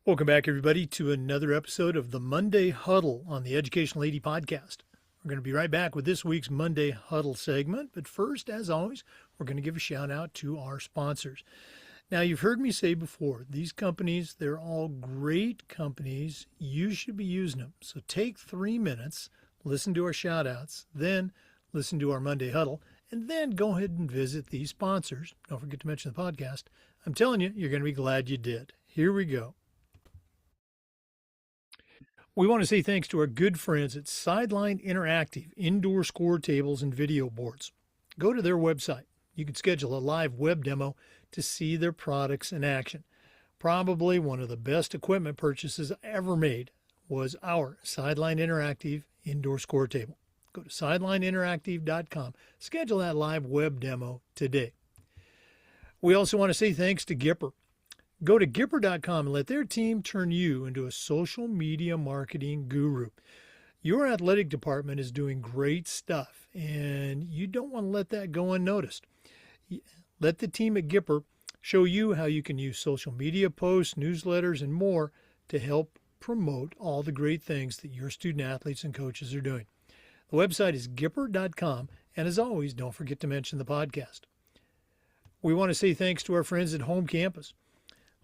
Welcome back, everybody, to another episode of the Monday Huddle on the Educational AD Podcast. We're going to be right back with this week's Monday Huddle segment. But first, as always, we're going to give a shout out to our sponsors. Now, you've heard me say before, these companies, they're all great companies. You should be using them. So take 3 minutes, listen to our shout outs, then listen to our Monday Huddle, and then go ahead and visit these sponsors. Don't forget to mention the podcast. I'm telling you, you're going to be glad you did. Here we go. We want to say thanks to our good friends at Sideline Interactive Indoor Score Tables and Video Boards. Go to their website. You can schedule a live web demo to see their products in action. Probably one of the best equipment purchases I ever made was our Sideline Interactive Indoor Score Table. Go to sidelineinteractive.com. Schedule that live web demo today. We also want to say thanks to Gipper. Go to Gipper.com and let their team turn you into a social media marketing guru. Your athletic department is doing great stuff, and you don't want to let that go unnoticed. Let the team at Gipper show you how you can use social media posts, newsletters, and more to help promote all the great things that your student athletes and coaches are doing. The website is Gipper.com, and as always, don't forget to mention the podcast. We want to say thanks to our friends at Home Campus.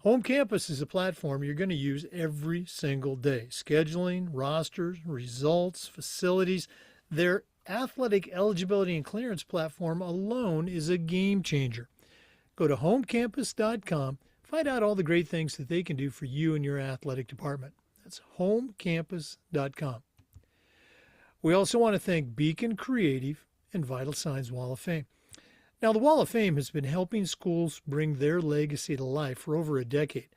Home Campus is a platform you're going to use every single day. Scheduling, rosters, results, facilities. Their athletic eligibility and clearance platform alone is a game changer. Go to homecampus.com. Find out all the great things that they can do for you and your athletic department. That's homecampus.com. We also want to thank Beacon Creative and Vital Signs Wall of Fame. Now, the Wall of Fame has been helping schools bring their legacy to life for over a decade,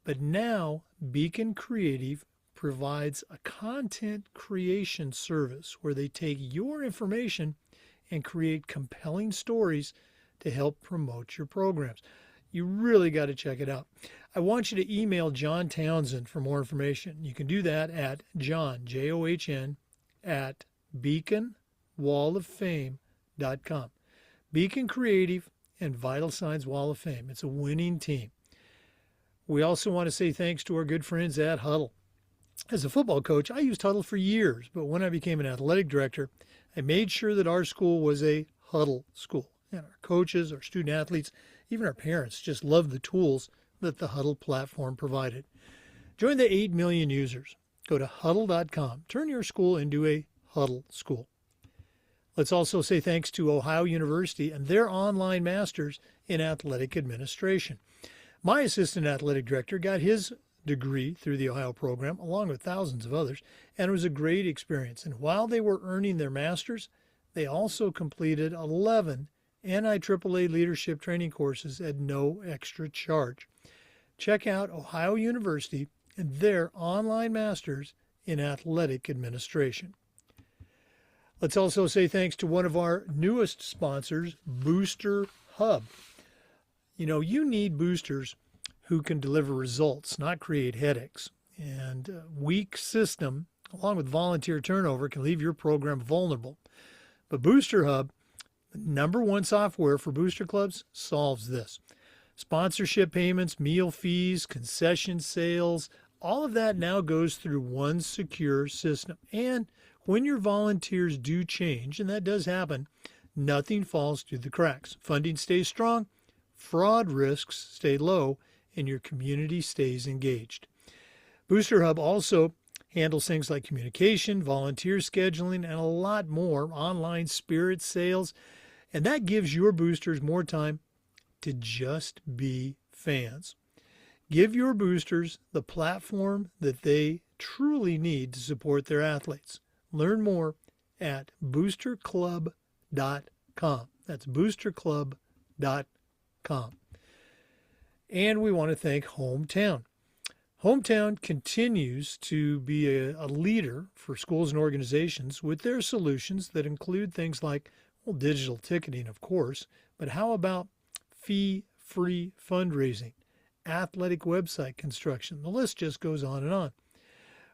but now Beacon Creative provides a content creation service where they take your information and create compelling stories to help promote your programs. You really got to check it out. I want you to email John Townsend for more information. You can do that at John, John, at beaconwalloffame.com. Beacon Creative and Vital Signs Wall of Fame. It's a winning team. We also want to say thanks to our good friends at Huddle. As a football coach, I used Huddle for years, but when I became an athletic director, I made sure that our school was a Huddle school. And our coaches, our student athletes, even our parents just loved the tools that the Huddle platform provided. Join the 8 million users. Go to huddle.com. Turn your school into a Huddle school. Let's also say thanks to Ohio University and their online masters in athletic administration. My assistant athletic director got his degree through the Ohio program, along with thousands of others, and it was a great experience. And while they were earning their masters, they also completed 11 NIAAA leadership training courses at no extra charge. Check out Ohio University and their online masters in athletic administration. Let's also say thanks to one of our newest sponsors, Booster Hub. You know, you need boosters who can deliver results, not create headaches. And a weak system, along with volunteer turnover, can leave your program vulnerable. But Booster Hub, the #1 software for booster clubs, solves this. Sponsorship payments, meal fees, concession sales, all of that now goes through one secure system. And when your volunteers do change, and that does happen, nothing falls through the cracks. Funding stays strong, fraud risks stay low, and your community stays engaged. Booster Hub also handles things like communication, volunteer scheduling, and a lot more, online spirit sales, and that gives your boosters more time to just be fans. Give your boosters the platform that they truly need to support their athletes. Learn more at boosterclub.com. That's boosterclub.com. And we want to thank Hometown. Hometown continues to be a leader for schools and organizations with their solutions that include things like, well, digital ticketing, of course, but how about fee-free fundraising, athletic website construction? The list just goes on and on.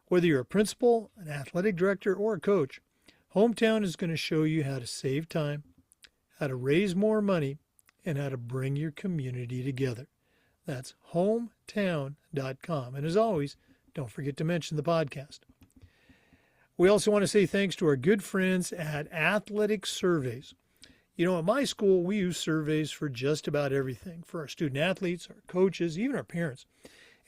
Whether you're a principal, an athletic director, or a coach, Hometown is going to show you how to save time, how to raise more money, and how to bring your community together. That's hometown.com. And as always, don't forget to mention the podcast. We also want to say thanks to our good friends at Athletic Surveys. You know, at my school, we use surveys for just about everything, for our student athletes, our coaches, even our parents.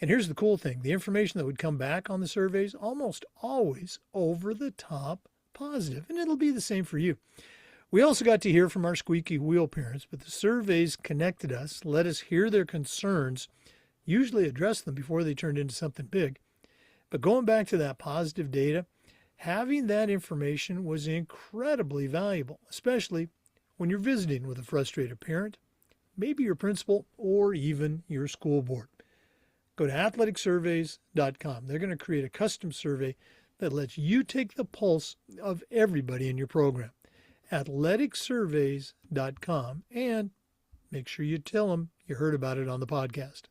And here's the cool thing. The information that would come back on the surveys, almost always over the top positive. And it'll be the same for you. We also got to hear from our squeaky wheel parents, but the surveys connected us, let us hear their concerns, usually address them before they turned into something big. But going back to that positive data, having that information was incredibly valuable, especially when you're visiting with a frustrated parent, maybe your principal, or even your school board. Go to athleticsurveys.com. They're going to create a custom survey that lets you take the pulse of everybody in your program. athleticsurveys.com, and make sure you tell them you heard about it on the podcast.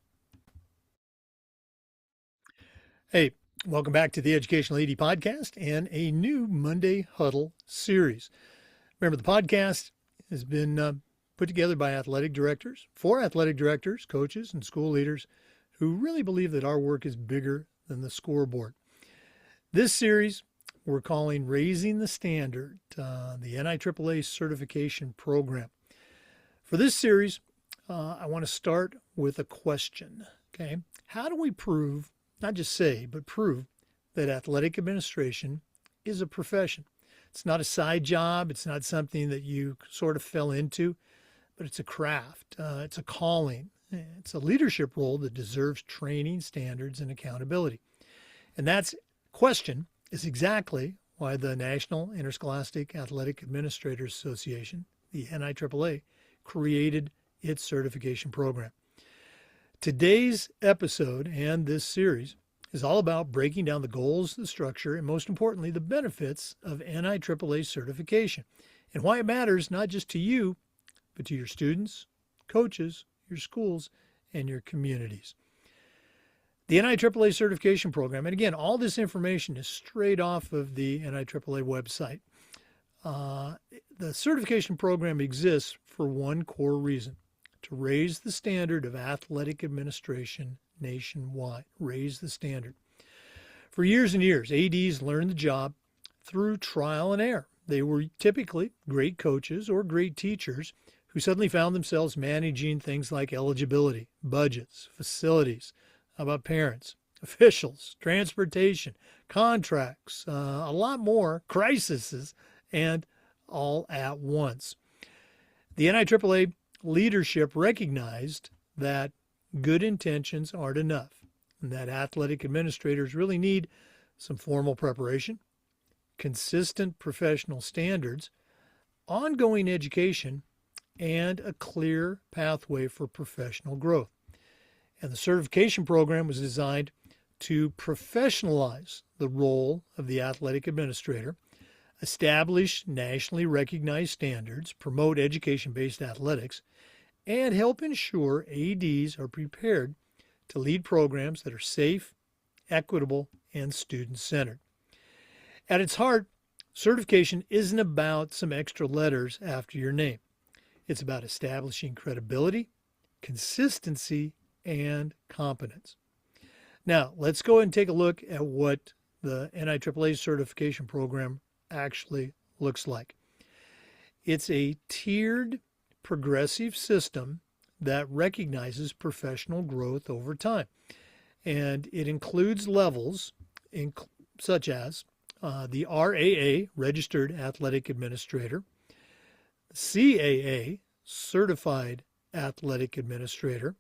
Hey, welcome back to the Educational AD Podcast and a new Monday Huddle series. Remember, the podcast has been put together by athletic directors, for athletic directors, coaches, and school leaders who really believe that our work is bigger than the scoreboard. This series we're calling Raising the Standard, the NIAAA Certification Program. For this series, I want to start with a question, okay? How do we prove, not just say, but prove that athletic administration is a profession? It's not a side job. It's not something that you sort of fell into, but it's a craft. It's a calling. It's a leadership role that deserves training, standards, and accountability. And that question is exactly why the National Interscholastic Athletic Administrators Association, the NIAAA, created its certification program. Today's episode and this series is all about breaking down the goals, the structure, and most importantly, the benefits of NIAAA certification and why it matters not just to you, but to your students, coaches, your schools, and your communities. The NIAAA certification program, and again, all this information is straight off of the NIAAA website. The certification program exists for one core reason: to raise the standard of athletic administration nationwide. Raise the standard. For years and years, ADs learned the job through trial and error. They were typically great coaches or great teachers who suddenly found themselves managing things like eligibility, budgets, facilities, how about parents, officials, transportation, contracts, a lot more, crises, and all at once. The NIAAA leadership recognized that good intentions aren't enough, and that athletic administrators really need some formal preparation, consistent professional standards, ongoing education, and a clear pathway for professional growth. And the certification program was designed to professionalize the role of the athletic administrator, establish nationally recognized standards, promote education-based athletics, and help ensure ADs are prepared to lead programs that are safe, equitable, and student-centered. At its heart, certification isn't about some extra letters after your name. It's about establishing credibility, consistency, and competence. Now, let's go ahead and take a look at what the NIAAA certification program actually looks like. It's a tiered, progressive system that recognizes professional growth over time. And it includes levels such as the RAA, Registered Athletic Administrator, CAA, Certified Athletic Administrator,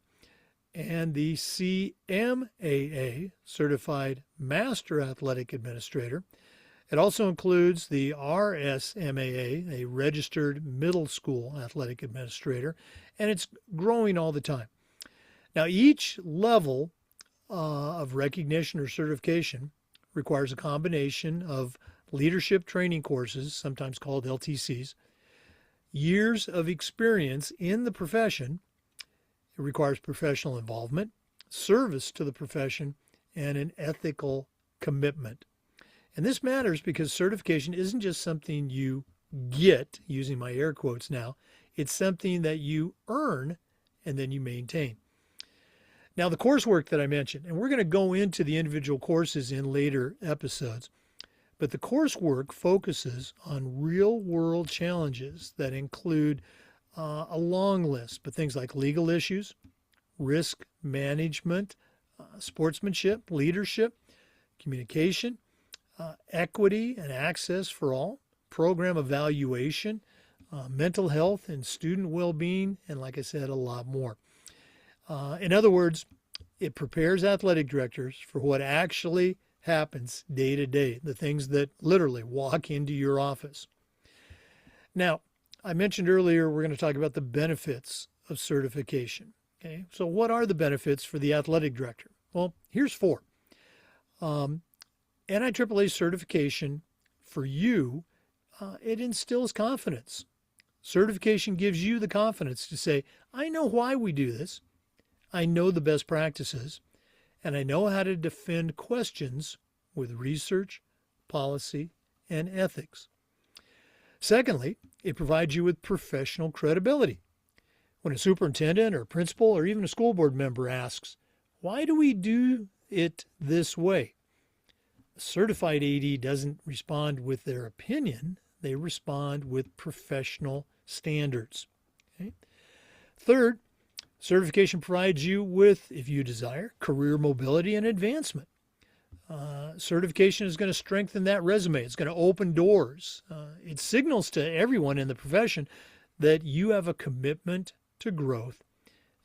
and the CMAA, Certified Master Athletic Administrator. It also includes the RSMAA, a Registered Middle School Athletic Administrator, and it's growing all the time. Now, each level of recognition or certification requires a combination of leadership training courses, sometimes called LTCs, years of experience in the profession. It requires professional involvement, service to the profession, and an ethical commitment. And this matters because certification isn't just something you get, using my air quotes now, it's something that you earn and then you maintain. Now, the coursework that I mentioned, and we're going to go into the individual courses in later episodes, but the coursework focuses on real-world challenges that include a long list, but things like legal issues, risk management, sportsmanship, leadership, communication, equity and access for all, program evaluation, mental health and student well-being, and like I said, a lot more. In other words, it prepares athletic directors for what actually happens day to day, the things that literally walk into your office. Now, I mentioned earlier we're going to talk about the benefits of certification. Okay, so what are the benefits for the athletic director? Well, here's 4. NIAAA certification for you, it instills confidence. Certification gives you the confidence to say, I know why we do this. I know the best practices, and I know how to defend questions with research, policy, and ethics. Secondly, it provides you with professional credibility. When a superintendent or principal or even a school board member asks, why do we do it this way? A certified AD doesn't respond with their opinion. They respond with professional standards. Okay? Third, certification provides you with, if you desire, career mobility and advancement. Certification is going to strengthen that resume. It's going to open doors. It signals to everyone in the profession that you have a commitment to growth.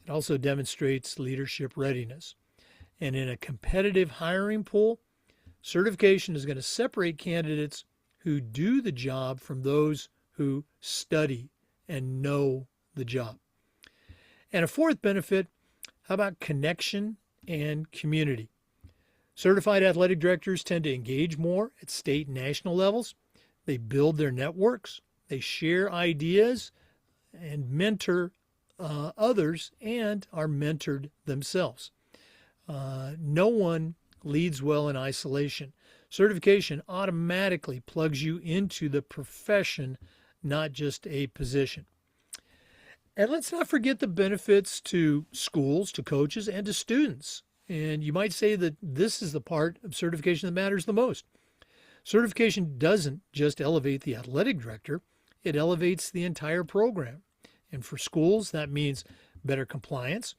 It also demonstrates leadership readiness. And in a competitive hiring pool, certification is going to separate candidates who do the job from those who study and know the job. And a fourth benefit, how about connection and community? Certified athletic directors tend to engage more at state and national levels. They build their networks. They share ideas and mentor others and are mentored themselves. No one leads well in isolation. Certification automatically plugs you into the profession, not just a position. And let's not forget the benefits to schools, to coaches, and to students. And you might say that this is the part of certification that matters the most. Certification doesn't just elevate the athletic director, it elevates the entire program. And for schools, that means better compliance,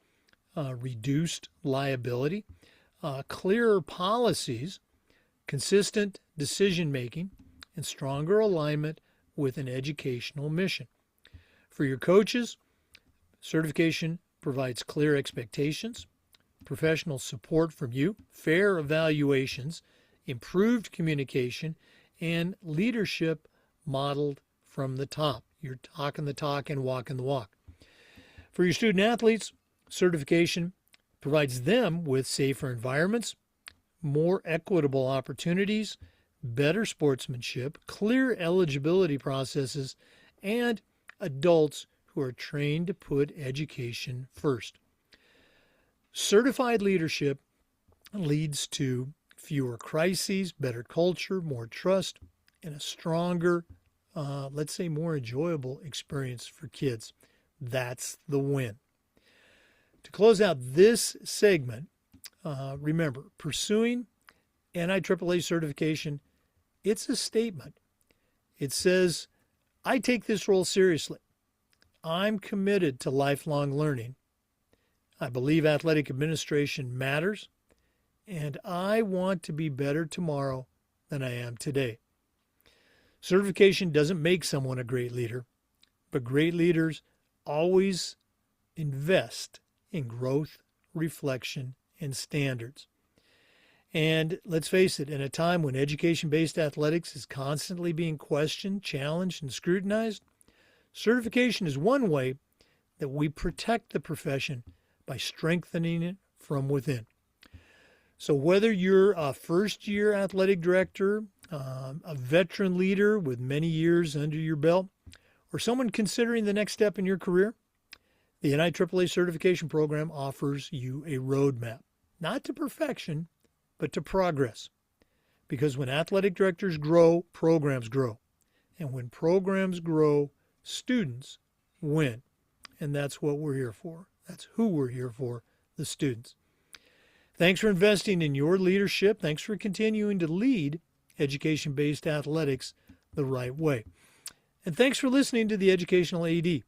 reduced liability, clearer policies, consistent decision-making, and stronger alignment with an educational mission. For your coaches, certification provides clear expectations, professional support from you, fair evaluations, improved communication, and leadership modeled from the top. You're talking the talk and walking the walk. For your student athletes, certification provides them with safer environments, more equitable opportunities, better sportsmanship, clear eligibility processes, and adults who are trained to put education first. Certified leadership leads to fewer crises, better culture, more trust, and a stronger, let's say more enjoyable experience for kids. That's the win. To close out this segment, remember, pursuing NIAAA certification, it's a statement. It says, I take this role seriously. I'm committed to lifelong learning. I believe athletic administration matters, and I want to be better tomorrow than I am today. Certification doesn't make someone a great leader, but great leaders always invest in growth, reflection, and standards. And let's face it, in a time when education-based athletics is constantly being questioned, challenged, and scrutinized, certification is one way that we protect the profession by strengthening it from within. So whether you're a first-year athletic director, a veteran leader with many years under your belt, or someone considering the next step in your career, the NIAAA certification program offers you a roadmap, not to perfection, but to progress. Because when athletic directors grow, programs grow. And when programs grow, students win. And that's what we're here for. That's who we're here for, the students. Thanks for investing in your leadership. Thanks for continuing to lead education-based athletics the right way. And thanks for listening to the Educational AD.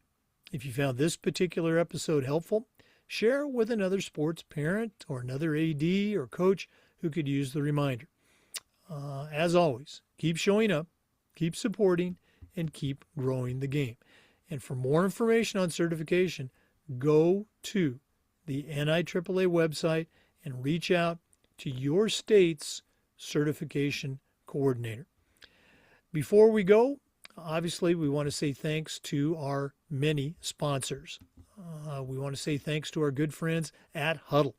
If you found this particular episode helpful, share it with another sports parent or another AD or coach who could use the reminder. As always, keep showing up, keep supporting, and keep growing the game. And for more information on certification, go to the NIAAA website and reach out to your state's certification coordinator. Before we go, obviously, we want to say thanks to our many sponsors. We want to say thanks to our good friends at Huddle.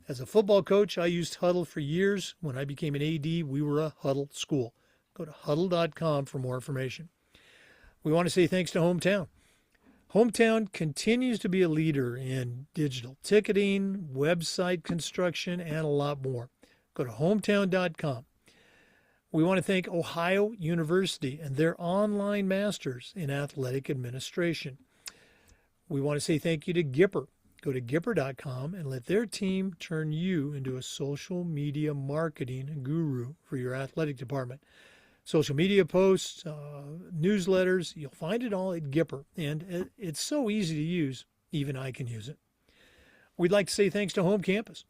As a football coach, I used Huddle for years. When I became an AD, we were a Huddle school. Go to huddle.com for more information. We want to say thanks to Hometown. Hometown continues to be a leader in digital ticketing, website construction, and a lot more. Go to hometown.com. We want to thank Ohio University and their online masters in athletic administration. We want to say thank you to Gipper. Go to Gipper.com and let their team turn you into a social media marketing guru for your athletic department. Social media posts, newsletters, you'll find it all at Gipper. And it's so easy to use, even I can use it. We'd like to say thanks to Home Campus.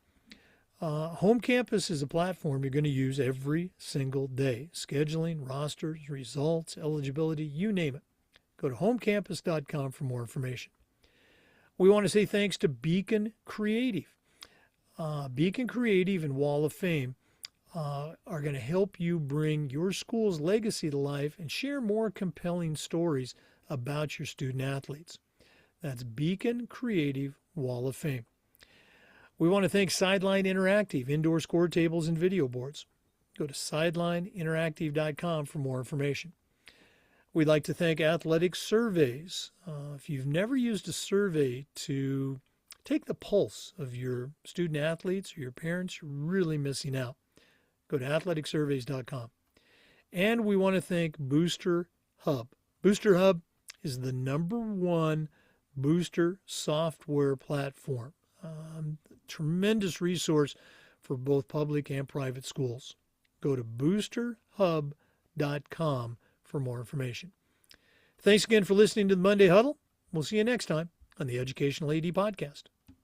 Home Campus is a platform you're going to use every single day. Scheduling, rosters, results, eligibility, you name it. Go to homecampus.com for more information. We want to say thanks to Beacon Creative. Beacon Creative and Wall of Fame are going to help you bring your school's legacy to life and share more compelling stories about your student athletes. That's Beacon Creative Wall of Fame. We want to thank Sideline Interactive, indoor score tables and video boards. Go to sidelineinteractive.com for more information. We'd like to thank Athletic Surveys. If you've never used a survey to take the pulse of your student athletes or your parents, you're really missing out. Go to athleticsurveys.com. And we want to thank Booster Hub. Booster Hub is the #1 booster software platform. Tremendous resource for both public and private schools. Go to boosterhub.com for more information. Thanks again for listening to the Monday Huddle. We'll see you next time on the Educational AD Podcast.